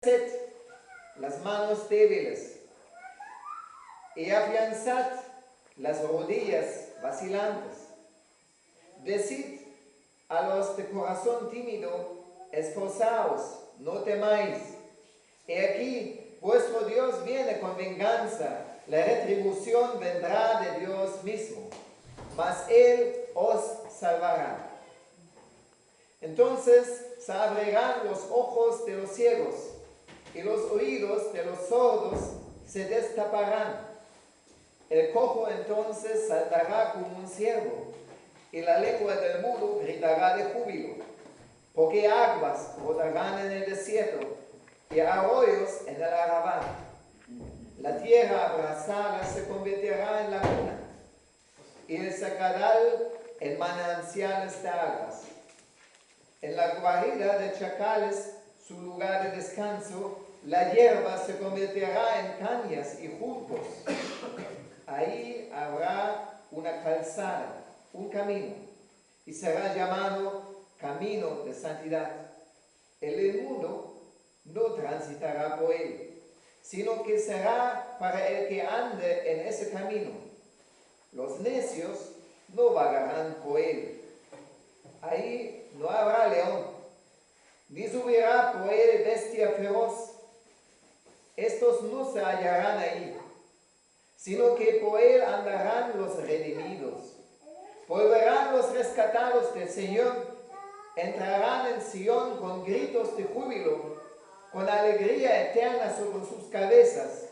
las manos débiles y afianzad las rodillas vacilantes. Decid a los de corazón tímido, esforzaos, no temáis. He aquí, vuestro Dios viene con venganza, la retribución vendrá de Dios mismo, mas Él os salvará. Entonces se abrirán los ojos de los ciegos y los oídos de los sordos se destaparán. El cojo entonces saltará como un ciervo y la lengua del mudo gritará de júbilo, porque aguas brotarán en el desierto y arroyos en el Arabá. La tierra abrasada se convertirá en laguna y el sacadal en mananciales de aguas. En la guarida de chacales, su lugar de descanso, la hierba se convertirá en cañas y juncos. Ahí habrá una calzada, un camino, y será llamado camino de santidad. El inmundo no transitará por él, sino que será para el que ande en ese camino. Los necios no vagarán por él. Ahí no habrá león, ni subirá por él bestia feroz. Estos no se hallarán ahí, sino que por él andarán los redimidos. Volverán los rescatados del Señor, entrarán en Sión con gritos de júbilo, con alegría eterna sobre sus cabezas.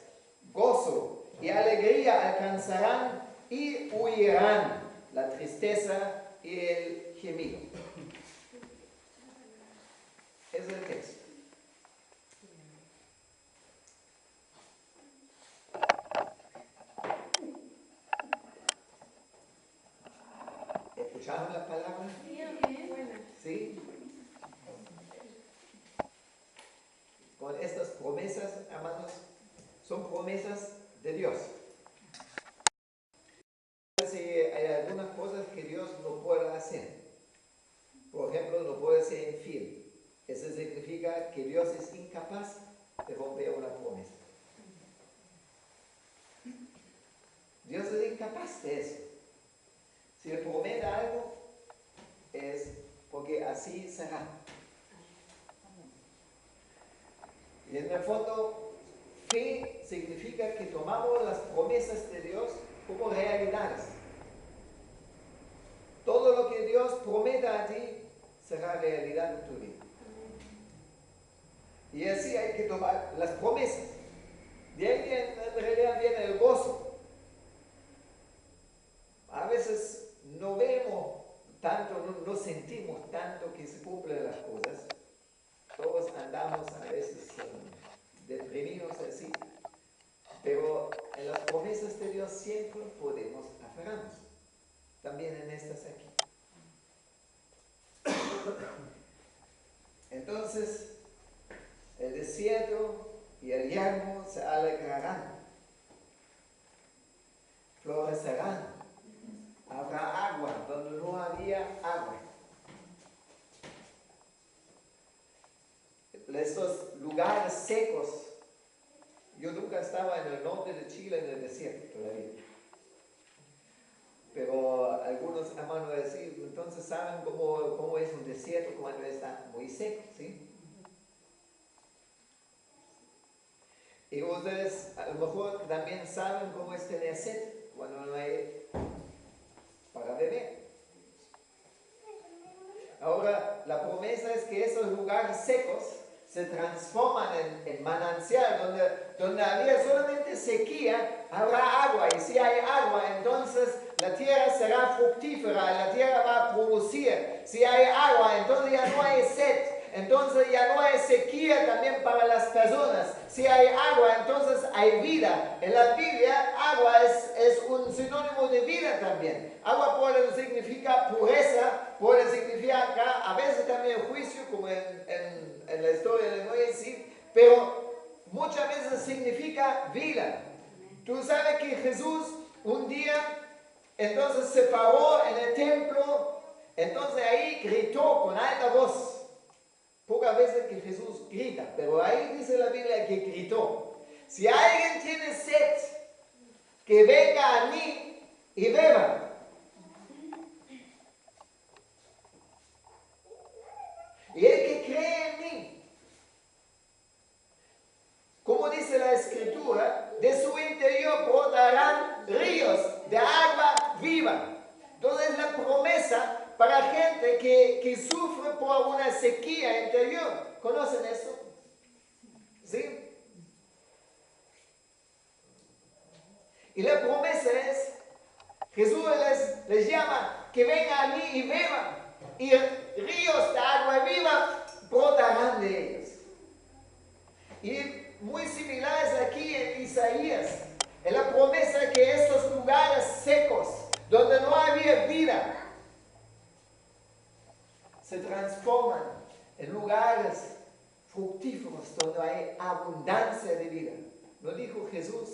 Gozo y alegría alcanzarán y huirán la tristeza y el gemido. Es el texto. ¿Escucharon la palabra? ¿Sí? Con estas promesas, hermanos, son promesas de Dios. Si hay algunas cosas que Dios no puede hacer, por ejemplo, no puede ser infiel. Eso significa que Dios es incapaz de romper una promesa. Dios es incapaz de eso. Si le promete algo, es porque así será. Y en el fondo, fe significa que tomamos las promesas de Dios como realidades. Todo lo que Dios prometa a ti será realidad en tu vida. Y así hay que tomar las promesas. De ahí en realidad viene el gozo. A veces no vemos tanto, no sentimos tanto que se cumplen las cosas. Todos andamos a veces deprimidos así. Pero en las promesas de Dios siempre podemos aferrarnos. También en estas aquí. Entonces, el desierto y el yermo se alegrarán, florecerán, habrá agua donde no había agua. Estos lugares secos, yo nunca estaba en el norte de Chile en el desierto todavía. Pero algunos hermanos decían, entonces saben cómo es un desierto cuando está muy seco, ¿sí? Y ustedes a lo mejor también saben cómo es tener sed cuando no hay para beber. Ahora, la promesa es que esos lugares secos se transforman en manantial, donde había solamente sequía, habrá agua, y si hay agua, entonces la tierra será fructífera, la tierra va a producir. Si hay agua, entonces ya no hay sed, entonces ya no hay sequía también para las personas. Si hay agua, entonces hay vida. En la Biblia, agua es un sinónimo de vida también. Agua puede significar pureza, puede significar acá, a veces también juicio, como en la historia de Noé, sí, pero muchas veces significa vida. Tú sabes que Jesús un día, entonces se paró en el templo, entonces ahí gritó con alta voz. Pocas veces que Jesús grita, pero ahí dice la Biblia que gritó. Si alguien tiene sed, que venga a mí y beba. Y el que cree en mí, como dice la Escritura, de su interior brotarán ríos de agua viva. Entonces la promesa para gente que sufre por una sequía interior. ¿Conocen eso? ¿Sí? Y la promesa es, Jesús les llama que vengan a mí y beban. Y ríos de agua viva brotarán de ellos. Y muy similares aquí en Isaías, en la promesa que estos lugares secos, donde no había vida, se transforman en lugares fructíferos donde hay abundancia de vida. ¿No dijo Jesús?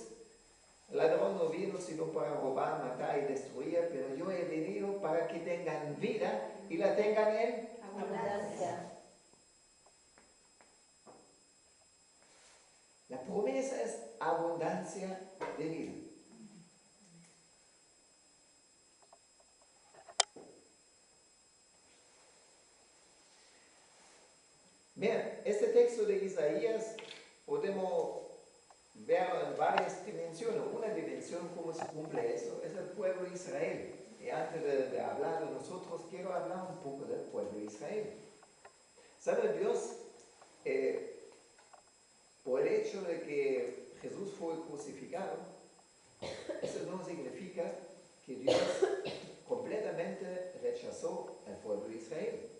El ladrón no vino sino para robar, matar y destruir, pero yo he venido para que tengan vida y la tengan en abundancia. La promesa es abundancia de vida. Bien, este texto de Isaías podemos verlo en varias dimensiones. Una dimensión, cómo se cumple eso, es el pueblo de Israel. Y antes de hablar de nosotros, quiero hablar un poco del pueblo de Israel. ¿Sabe Dios? Por el hecho de que Jesús fue crucificado, eso no significa que Dios completamente rechazó al pueblo de Israel.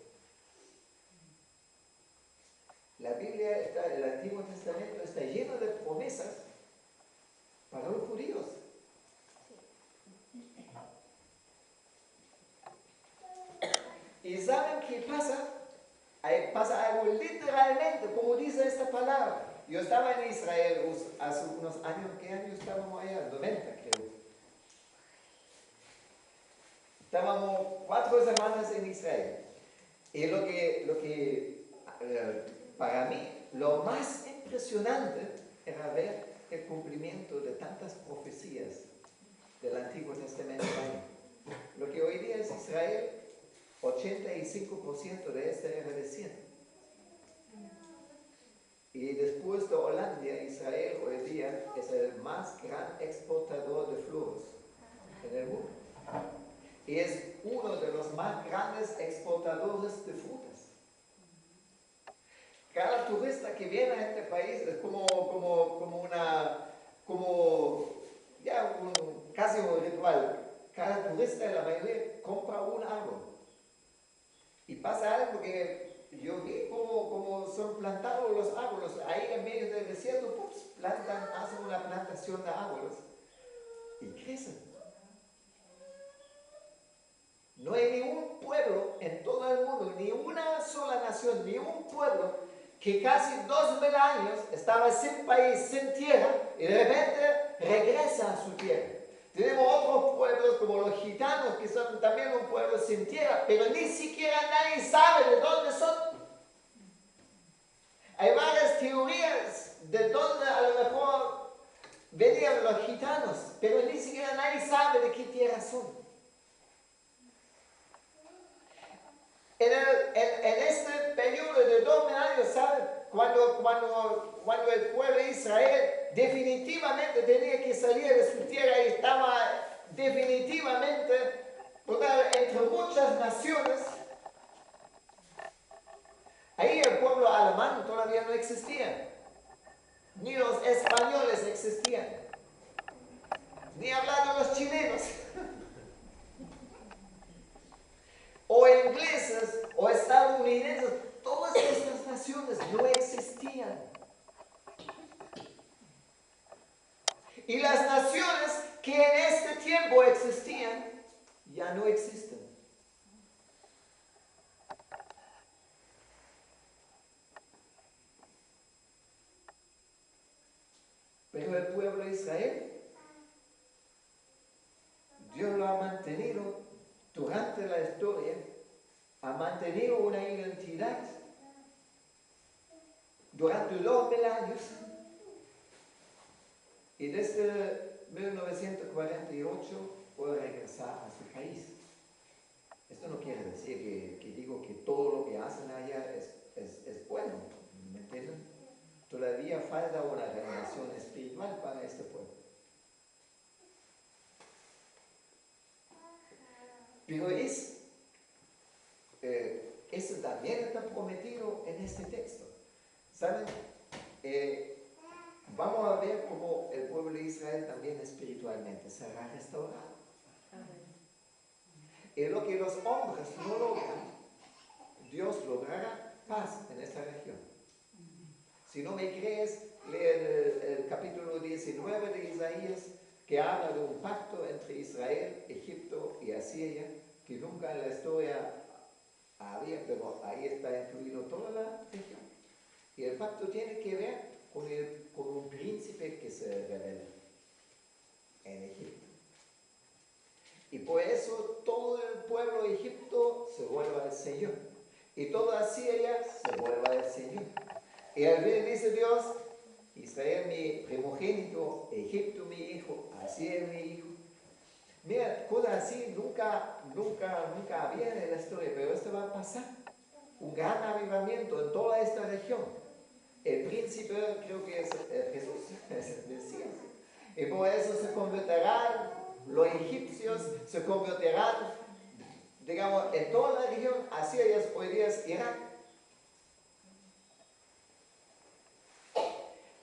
La Biblia, el Antiguo Testamento está lleno de promesas para los judíos. ¿Y saben qué pasa? Ahí pasa algo literalmente, como dice esta palabra. Yo estaba en Israel hace unos años. ¿Qué año estábamos allá? 90, creo. Estábamos 4 semanas en Israel. Y lo que para mí, lo más impresionante era ver el cumplimiento de tantas profecías del Antiguo Testamento ahí. Lo que hoy día es Israel, 85% de este era desierto. Y después de Holanda, Israel hoy día es el más gran exportador de flores en el mundo. Y es uno de los más grandes exportadores de frutas. Cada turista que viene a este país es casi un ritual. Cada turista, la mayoría, compra un árbol. Y pasa algo que yo vi como son plantados los árboles. Ahí en medio del desierto, hacen una plantación de árboles y crecen. No hay ni un pueblo en todo el mundo, ni una sola nación, ni un pueblo que casi 2000 años estaba sin país, sin tierra, y de repente regresa a su tierra. Tenemos otros pueblos como los gitanos, que son también un pueblo sin tierra, pero ni siquiera nadie sabe de dónde son. Hay varias teorías de dónde a lo mejor venían los gitanos, pero ni siquiera nadie sabe de qué tierra son. En este periodo de 2000 años, ¿saben? Cuando el pueblo de Israel definitivamente tenía que salir de su tierra y estaba definitivamente entre muchas naciones, ahí el pueblo alemán todavía no existía, ni los españoles existían, ni hablar de los chilenos. O ingleses o estadounidenses, todas estas naciones no existían. Y las naciones que en este tiempo existían, ya no existen. Pero el pueblo de Israel, Dios lo ha mantenido durante la historia, ha mantenido una identidad durante los 1000 años. Y desde 1948 puede regresar a su país. Esto no quiere decir que digo que todo lo que hacen allá es bueno, ¿me entienden? Todavía falta una renovación espiritual para este pueblo. Pero eso también está prometido en este texto. ¿Saben? Vamos a ver cómo el pueblo de Israel también espiritualmente será restaurado. Y lo que los hombres no logran, Dios logrará paz en esta región. Si no me crees, lee el capítulo 19 de Isaías, que habla de un pacto entre Israel, Egipto y Asiria, que nunca en la historia había, pero ahí está incluido toda la región. Y el pacto tiene que ver con un príncipe que se revela en Egipto. Y por eso todo el pueblo de Egipto se vuelve al Señor. Y toda Asiria se vuelve al Señor. Y al fin dice Dios, Israel mi primogénito, Egipto mi hijo, Asiria mi hijo. Mira, cosas así nunca había en la historia, pero esto va a pasar. Un gran avivamiento en toda esta región. El príncipe creo que es Jesús, es el Mesías. Y por eso se convertirán los egipcios, se convertirán, digamos, en toda la región. Asiria hoy día es Irán.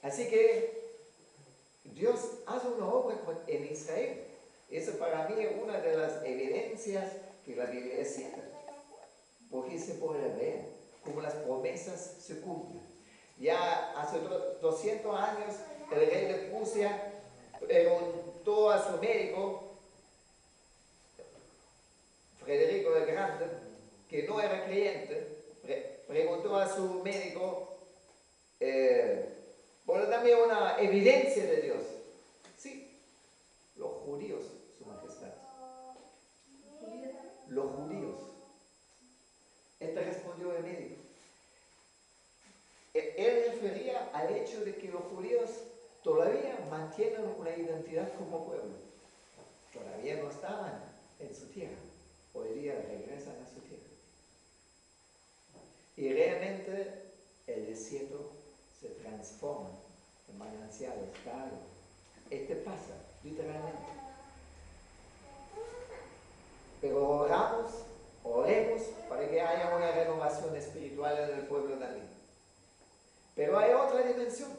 Así que Dios hace una obra en Israel. Eso para mí es una de las evidencias que la Biblia es cierta. Porque se puede ver cómo las promesas se cumplen. Ya hace 200 años el rey de Prusia preguntó a su médico, Federico el Grande, que no era creyente, preguntó a su médico, bueno, dame una evidencia de Dios. Sí, los judíos, su majestad. Los judíos. Este respondió el médico. Él refería al hecho de que los judíos todavía mantienen una identidad como pueblo. Todavía no estaban en su tierra. Hoy día regresan a su tierra. Y realmente el desierto se transforma en manantiales cada año. Este pasa, literalmente. Pero oremos para que haya una renovación espiritual en el pueblo también. Pero hay otra dimensión.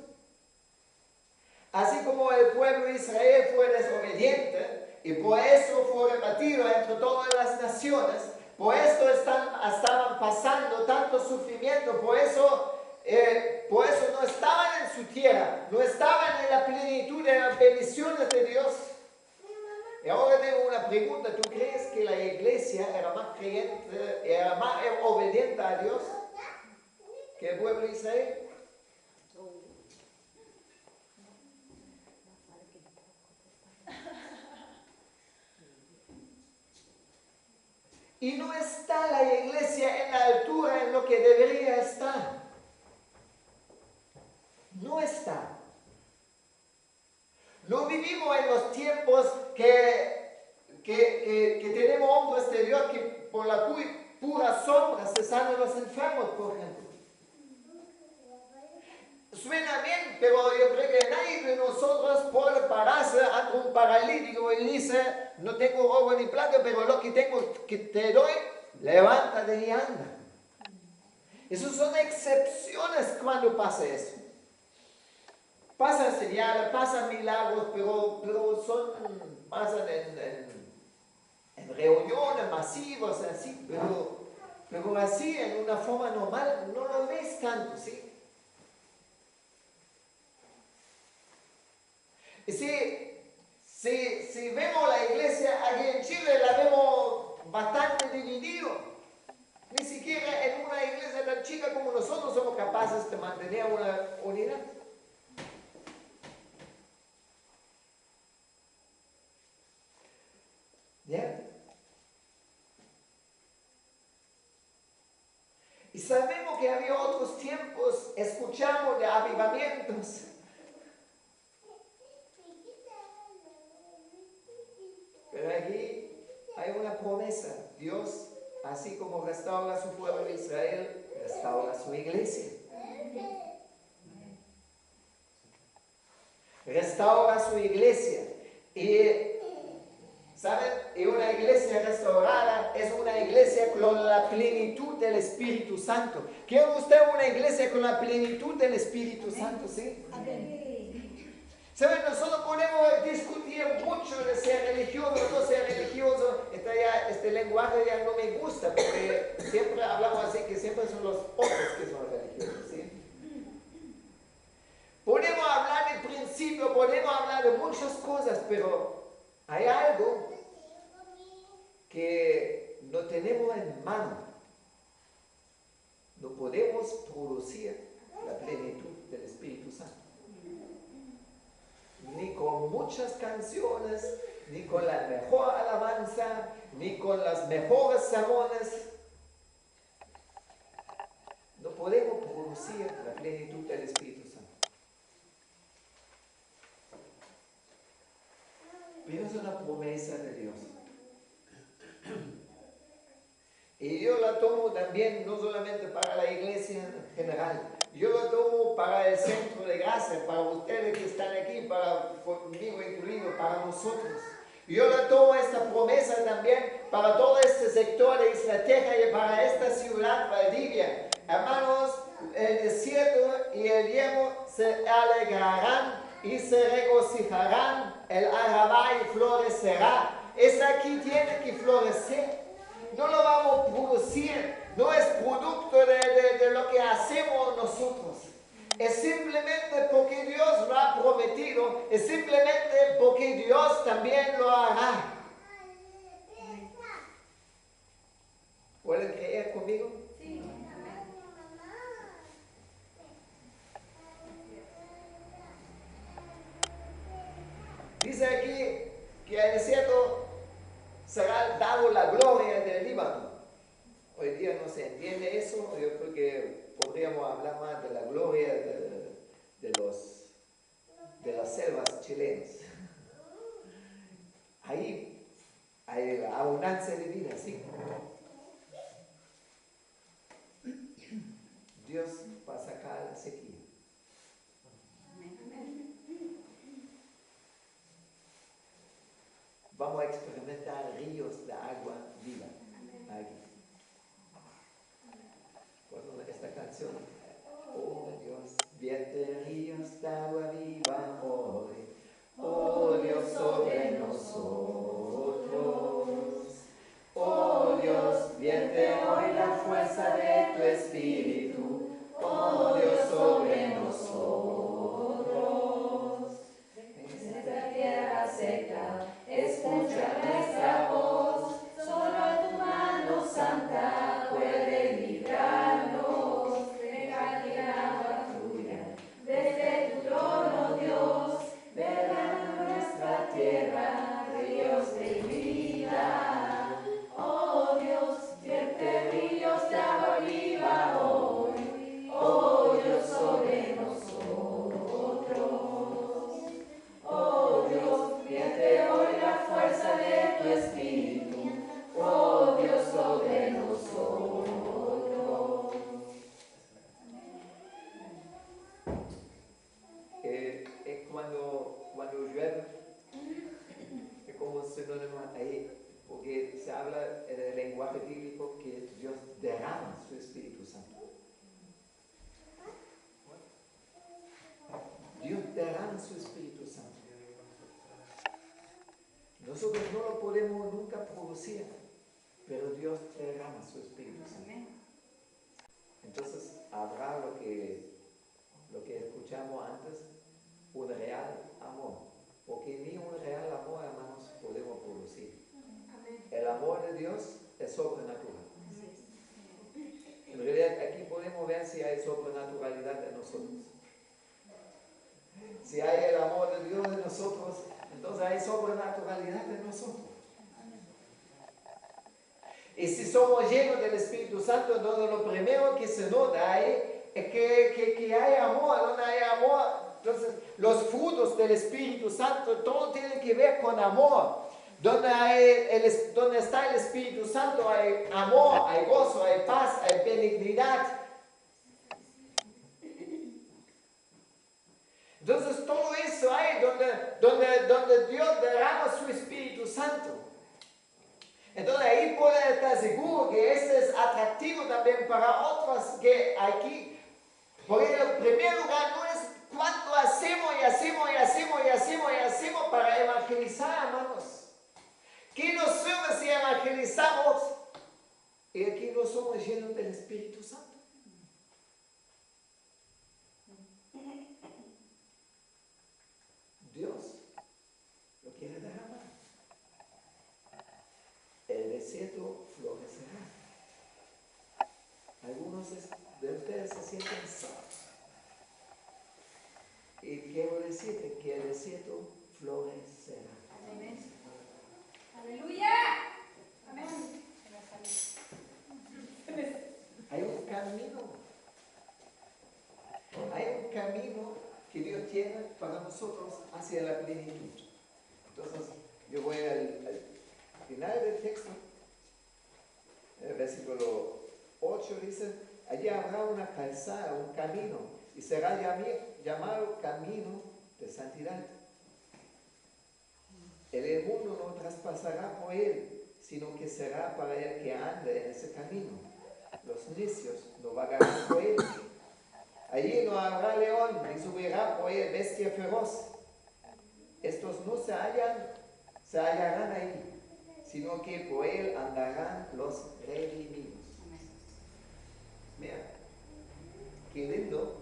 Así como el pueblo de Israel fue desobediente y por eso fue repartido entre todas las naciones, por eso estaban pasando tanto sufrimiento, por eso no estaban en su tierra, no estaban en la plenitud de las bendiciones de Dios. Y ahora tengo una pregunta, ¿tú crees que la iglesia era más creyente, era más obediente a Dios que el pueblo de Israel? Y no está la iglesia en la altura en lo que debería estar. No está. No vivimos en los tiempos que tenemos hombres de Dios que por la pura sombra se sanan los enfermos, por ejemplo. Suena bien, pero yo creo que nadie de nosotros puede pararse ante un paralítico y dice, no tengo oro ni plata, pero lo que tengo que te doy, levántate y anda. Esas son excepciones cuando pasa eso. Pasan señales, pasan milagros, pero pasan en reuniones masivas, así, pero así en una forma normal no lo ves tanto, ¿sí? Y si vemos la iglesia aquí en Chile, la vemos bastante dividida. Ni siquiera en una iglesia tan chica como nosotros somos capaces de mantener una unidad. ¿Ya? Y sabemos que había otros tiempos, escuchamos de avivamientos. Pero aquí hay una promesa. Dios, así como restaura a su pueblo de Israel, restaura a su iglesia. Restaura a su iglesia. Y, ¿saben? Y una iglesia restaurada es una iglesia con la plenitud del Espíritu Santo. ¿Quiere usted una iglesia con la plenitud del Espíritu Santo? ¿Sí? ¿Saben? Nosotros podemos discutir mucho de ser religioso o no ser religioso. Este lenguaje ya no me gusta porque siempre hablamos así, que siempre son los otros que son religiosos. ¿Sí? Podemos hablar del principio, podemos hablar de muchas cosas, pero hay algo que no tenemos en mano. No podemos producir la plenitud del Espíritu Santo. Ni con muchas canciones, ni con la mejor alabanza, ni con las mejores sermones. No podemos producir la plenitud del Espíritu Santo. Pero es una promesa de Dios. Y yo la tomo también, no solamente para la iglesia en general, yo la tomo para el centro de gracia, para ustedes que están aquí, para conmigo incluido, para nosotros. Yo la tomo esta promesa también para todo este sector de Isla Teja y para esta ciudad, Valdivia. Hermanos, el desierto y el yermo se alegrarán y se regocijarán, el arrabal florecerá. Esta aquí tiene que florecer. No lo vamos a producir, no es producto de lo que hacemos nosotros. Es simplemente porque Dios lo ha prometido, es simplemente porque Dios también lo hará. ¿Pueden creer conmigo? Sí. Dice aquí que al desierto será dado la gloria del Líbano. Hoy día no se entiende eso. Yo creo que podríamos hablar más de la gloria de las selvas chilenas. Ahí hay abundancia de vida, sí. Dios va a sacar la sequía. Vamos a experimentar ríos de agua viva aquí. Cuando esta canción, oh Dios, vierte ríos de agua viva hoy, oh Dios sobre nosotros, oh Dios, vierte hoy la fuerza de tu espíritu, oh Dios sobre nosotros. En esta tierra seca, escucha nuestra voz, solo tu mano santa puede librarnos. Deja que el agua fluya desde tu trono, Dios, derrama en nuestra tierra ríos de vida. Oh Dios, vierte ríos de agua viva hoy, oh Dios sobre nosotros. Oh Dios, vierte hoy la fuerza de tu espíritu, oh Dios sobre nosotros. Cuando llueve, es como sinónimo ahí, porque se habla en el lenguaje bíblico que Dios derrama su Espíritu Santo. Dios derrama su Espíritu Santo. Nosotros no lo podemos nunca producir, pero Dios derrama su Espíritu Santo. Entonces habrá lo que escuchamos antes, un real amor. Porque ni un real amor, hermanos, podemos producir. El amor de Dios es sobrenatural. En realidad aquí podemos ver si hay sobrenaturalidad en nosotros. Si hay el amor de Dios en nosotros, entonces hay sobrenaturalidad en nosotros. Y Y si somos llenos del Espíritu Santo, entonces lo primero que se nota ahí es que hay amor. Donde hay amor, entonces los frutos del Espíritu Santo, todo tiene que ver con amor. Donde está el Espíritu Santo hay amor, hay gozo, hay paz, hay benignidad. Entonces todo eso hay donde Dios derrama su Espíritu Santo. Entonces ahí puede estar seguro que este es atractivo también para otros que aquí. Porque en primer lugar no es cuánto hacemos para evangelizar, hermanos. ¿Qué nos sirve si evangelizamos y aquí no somos llenos del Espíritu Santo? Dios lo quiere derramar. El desierto florecerá. Algunos de ustedes se sienten solos. Y quiero decirte que el desierto florecerá. Amén. Aleluya. Amén. Hay un camino. Hay un camino que Dios tiene para nosotros hacia la plenitud. Entonces, yo voy al final del texto. El versículo 8 dice, allí habrá una calzada, un camino, y será llamado camino de santidad. El mundo no traspasará por él, sino que será para el que ande en ese camino. Los necios no vagarán por él. Allí no habrá león, ni subirá por él bestia feroz. Estos no se hallarán ahí, sino que por él andarán los redimidos. Mira, qué lindo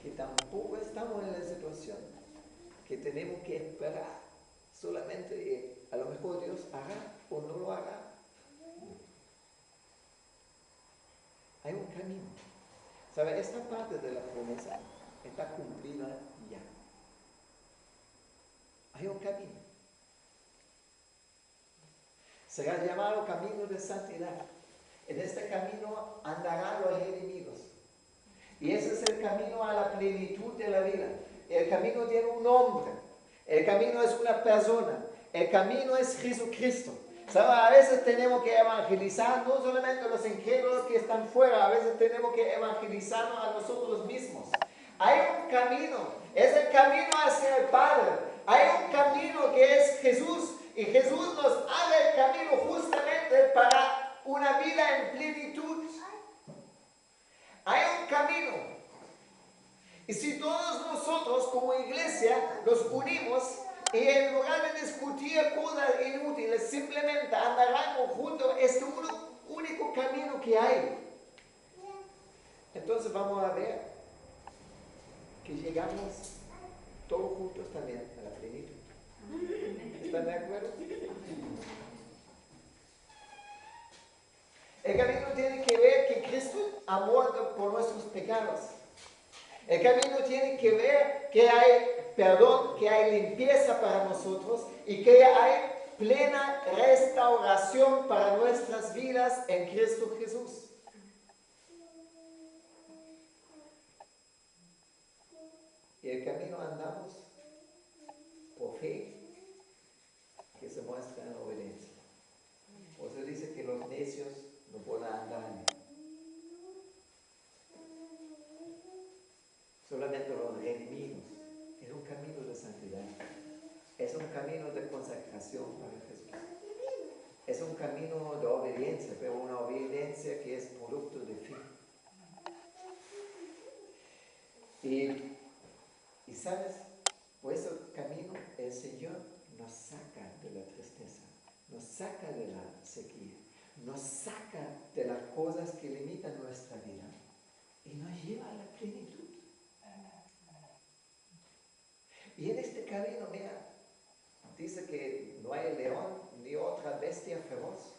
que tampoco estamos en la situación que tenemos que esperar solamente a lo mejor Dios hará o no lo hará. Hay un camino. ¿Sabe? Esta parte de la promesa está cumplida ya. Hay un camino. Será llamado camino de santidad. En este camino andarán los redimidos. Y ese es el camino a la plenitud de la vida. El camino tiene un nombre. El camino es una persona. El camino es Jesucristo. ¿Sabe? A veces tenemos que evangelizar no solamente a los incrédulos que están fuera, a veces tenemos que evangelizarnos a nosotros mismos. Hay un camino, es el camino hacia el Padre. Hay un camino que es Jesús, y Jesús nos abre el camino justamente para una vida en plenitud. Hay un camino. Y si todos nosotros como iglesia nos unimos y en lugar de discutir cosas inútiles, simplemente andarán juntos, es el único camino que hay. Entonces vamos a ver que llegamos todos juntos también a la plenitud. ¿Están de acuerdo? El camino tiene que ver que Cristo ha muerto por nuestros pecados. El camino tiene que ver que hay perdón, que hay limpieza para nosotros y que hay plena restauración para nuestras vidas en Cristo Jesús. Y el camino andamos por fe que se muestra en obediencia. O se dice que los necios no pueden andar en él. Solamente los redimidos. Es un camino de santidad. Es un camino de consagración para Jesús. Es un camino de obediencia, pero una obediencia que es producto de fe. Y sabes, por ese camino el Señor nos saca de la tristeza, nos saca de la sequía, nos saca de las cosas que limitan nuestra vida y nos lleva a la plenitud. Y en este camino, mira, dice que no hay león ni otra bestia feroz,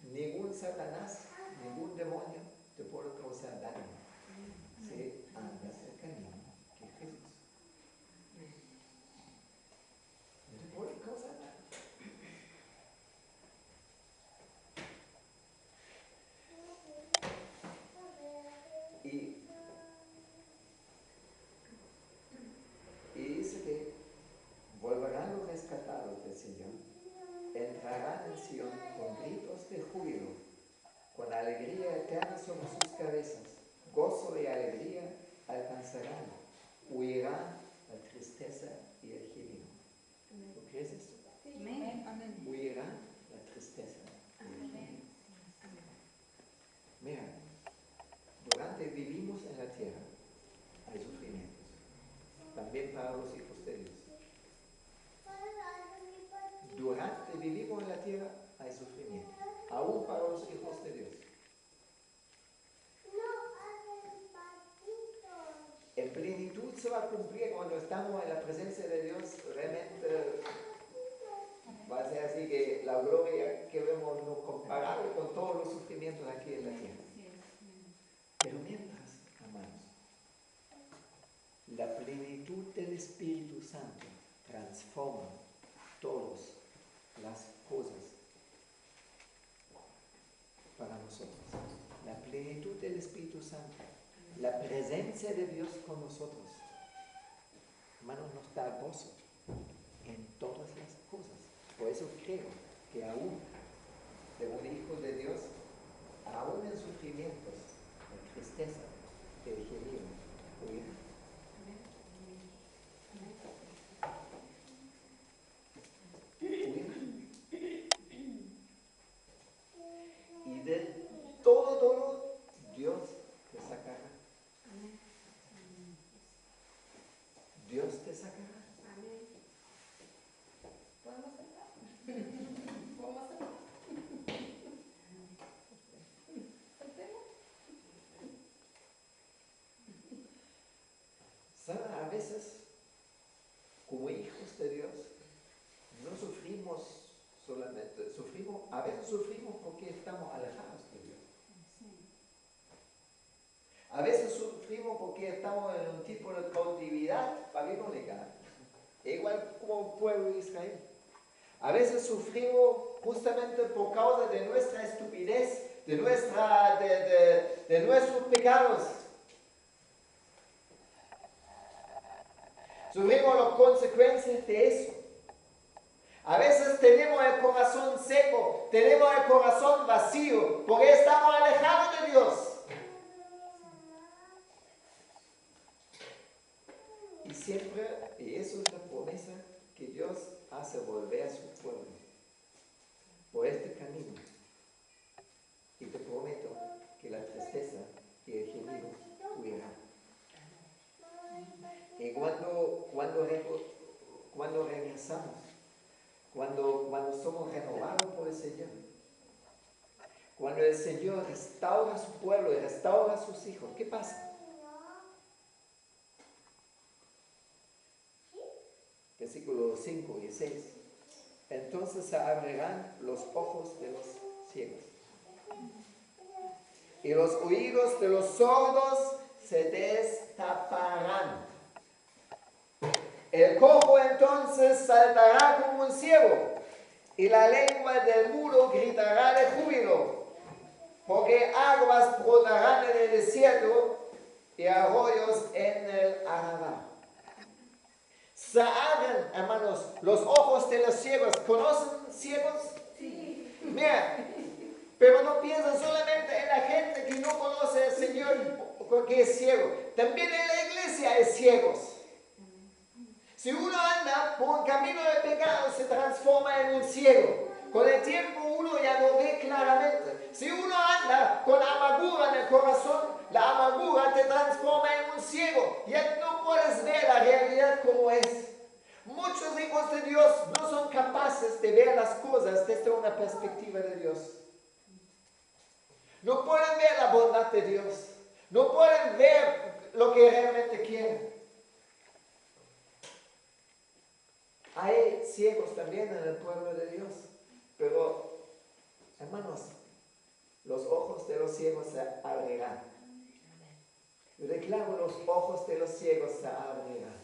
ningún Satanás, ningún demonio te puede causar daño si andas el camino que es Jesús. No te puede causar daño. en Sion con gritos de júbilo, con alegría eterna sobre sus cabezas. Gozo y alegría alcanzarán, huirá la tristeza y el gemido. ¿Lo crees esto? Amén. Amén. Huirá la tristeza y el gemido. Mira, durante vivimos en la tierra hay sufrimientos, también para los hijos de Dios. Durante vivimos en la tierra hay sufrimiento, aún para los hijos de Dios. En plenitud se va a cumplir cuando estamos en la presencia de Dios. Realmente va a ser así que la gloria que vemos no comparable con todos los sufrimientos aquí en la tierra. Pero mientras, amados, la plenitud del Espíritu Santo transforma todas las cosas para nosotros. La plenitud del Espíritu Santo, la presencia de Dios con nosotros, hermanos, nos da gozo en todas las cosas. Por eso creo que aún de un hijo de Dios, aún en sufrimientos, en tristeza, el gemido, huirá. Y de todo dolor, Dios te sacará. Dios te sacará. ¿Podemos saltar? ¿Podemos saltar? ¿Saltemos? ¿Saben? A veces, como hijos de Dios, no sufrimos solamente, a veces sufrimos porque estamos alejados de Dios. A veces sufrimos porque estamos en un tipo de cautividad babilónica, igual como el pueblo de Israel. A veces sufrimos justamente por causa de nuestra estupidez, de nuestros pecados. Sufrimos las consecuencias de eso. A veces tenemos el corazón seco, tenemos el corazón vacío, porque estamos alejados de Dios. Y siempre, y eso es la promesa que Dios hace volver a su pueblo por este camino. Y te prometo que la tristeza y el gemido huirán. Y cuando regresamos, cuando somos renovados por el Señor, cuando el Señor restaura a su pueblo y restaura a sus hijos, ¿qué pasa? Versículos 5 y 6. Entonces se abrirán los ojos de los ciegos y los oídos de los sordos se destaparán. El cojo entonces saltará como un ciego y la lengua del mudo gritará de júbilo, porque aguas brotarán en el desierto y arroyos en el Arabá. Se abren, hermanos, los ojos de los ciegos. ¿Conocen ciegos? Sí. Mira, pero no piensen solamente en la gente que no conoce al Señor porque es ciego. También en la iglesia hay ciegos. Si uno anda por un camino de pecado, se transforma en un ciego. Con el tiempo uno ya no ve claramente. Si uno anda con amargura en el corazón, la amargura te transforma en un ciego. Ya no puedes ver la realidad como es. Muchos hijos de Dios no son capaces de ver las cosas desde una perspectiva de Dios. No pueden ver la bondad de Dios. No pueden ver lo que realmente quieren. Hay ciegos también en el pueblo de Dios. Pero, hermanos, los ojos de los ciegos se abrirán. Yo declaro, los ojos de los ciegos se abrirán.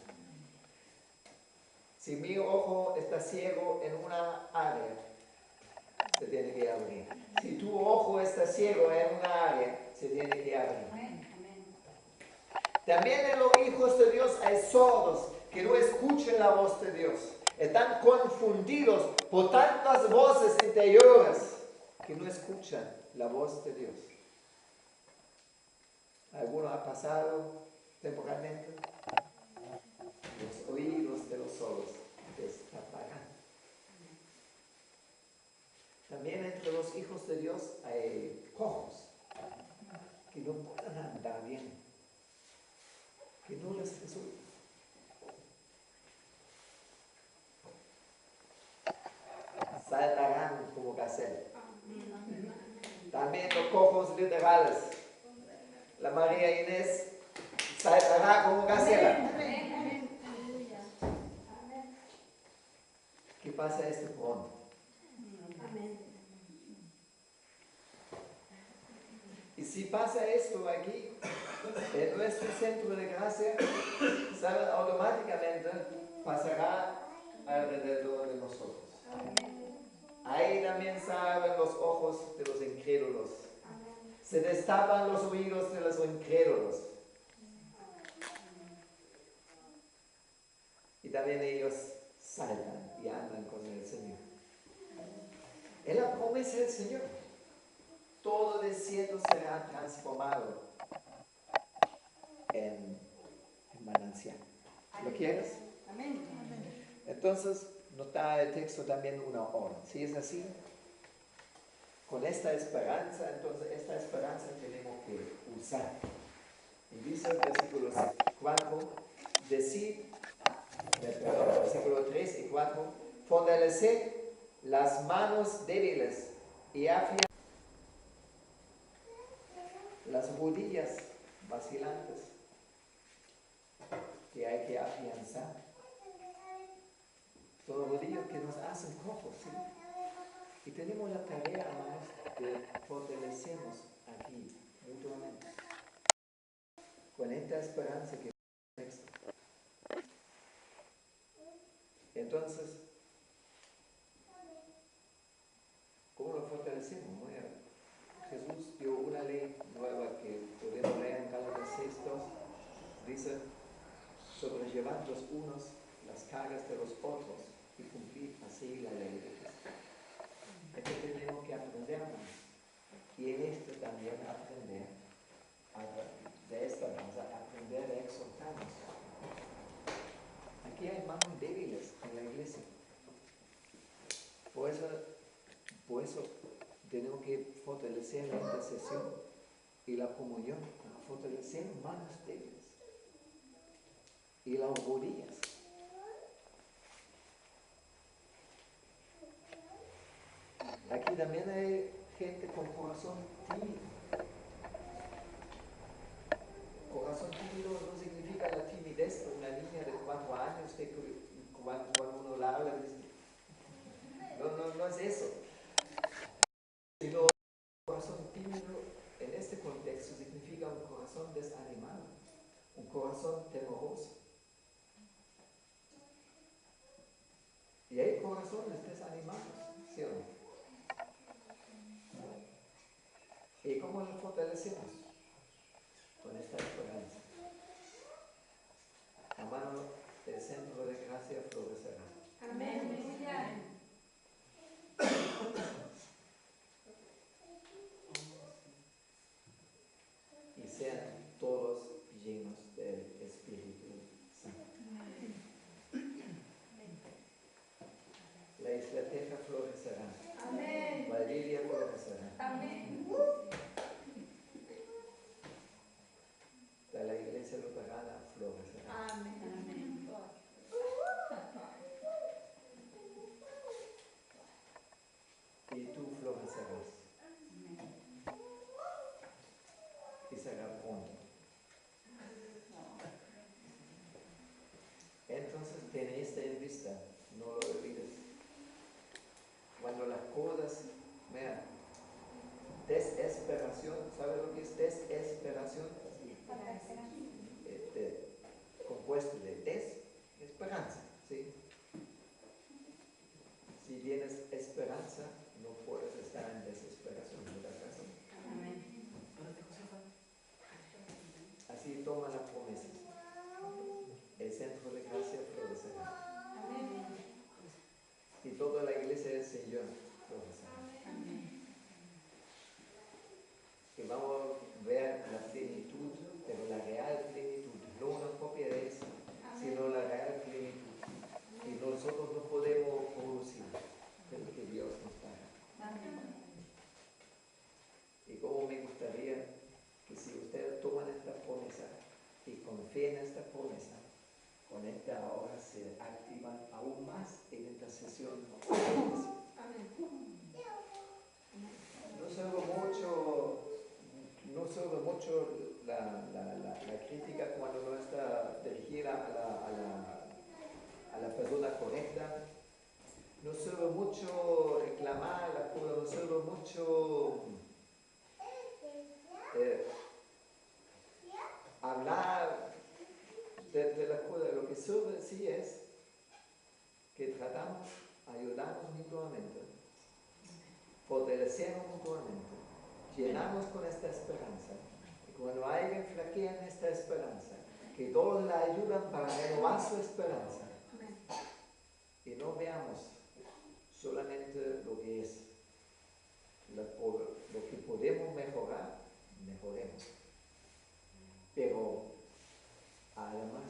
Si mi ojo está ciego en una área, se tiene que abrir. Si tu ojo está ciego en una área, se tiene que abrir. También en los hijos de Dios hay sordos que no escuchen la voz de Dios. están confundidos por tantas voces interiores que no escuchan la voz de Dios. ¿Alguno ha pasado temporalmente? Los oídos de los sordos destaparán. También entre los hijos de Dios hay cojos que no pueden andar bien, que no les resulta. Saltarán como gacela. También los cojos literales. La María Inés saltará como gacela. ¿Qué pasa este pronto? Y si pasa esto aquí, en nuestro centro de gracia, ¿saben? Automáticamente pasará alrededor de nosotros. Ahí también saben los ojos de los incrédulos. Se destapan los oídos de los incrédulos. Y también ellos saltan y andan con el Señor. Es la promesa del Señor. Todo desierto será transformado en manancial. ¿Lo quieres? Amén. Entonces, nos da el texto también una orden. Si es así, con esta esperanza, entonces esta esperanza tenemos que usar. Y dice el versículo 4, versículo 3 y 4, fortaleced las manos débiles y afianzad las rodillas vacilantes que hay que afianzar. Son los rodillos que nos hacen cojos, ¿sí? Y tenemos la tarea, hermanos, de fortalecernos aquí mutuamente con esta esperanza que texto. Entonces, ¿cómo lo fortalecemos? Bueno, Jesús dio una ley nueva que podemos leer en Gálatas 6:2. Dice, sobrellevad los unos las cargas de los otros y cumplir así la ley de Cristo. Esto tenemos que aprender, hermanos. Y en esto también aprender de esta manera, aprender a exhortarnos. Aquí hay manos débiles en la iglesia. Por eso tenemos que fortalecer la intercesión y la comunión, fortalecer manos débiles y las rodillas. Aquí también hay gente con corazón tímido. Corazón tímido no significa la timidez de una niña de 4 años que cuando uno la habla dice, no es eso. Sino un corazón tímido en este contexto significa un corazón desanimado, un corazón temoroso. Y hay corazones desanimados, ¿sí o no? ¿Y cómo lo fortalecemos? Con esta esperanza. La mano del centro de gracia florecerá. Amén. Y sean todos llenos del Espíritu Santo. La estrategia florecerá. Amén. Valdivia florecerá. Amén. La iglesia luterana florecerá. Amén. Y tú florecerás. Y será pronto. Entonces, ten esto en vista, no lo olvides. Cuando las cosas, vean, desesperación, ¿sabe lo que es desesperación? Compuesto de esperanza, ¿sí? Si tienes esperanza, no puedes estar en desesperación, ¿no das razón? Amén. Así toma las promesas. El centro de gracia florecerá. Amén. aún más en intercesión. Amén. No sirve mucho la crítica cuando no está dirigida a la persona correcta. No sirve mucho reclamar la cura, no sirve mucho hablar de la cura. Lo que sirve sí es que tratamos, ayudamos mutuamente, fortalecemos mutuamente, llenamos con esta esperanza. Y cuando alguien flaquea en esta esperanza, que todos la ayudan para renovar su esperanza. Y no veamos solamente lo que es, lo que podemos mejorar, mejoremos. Pero además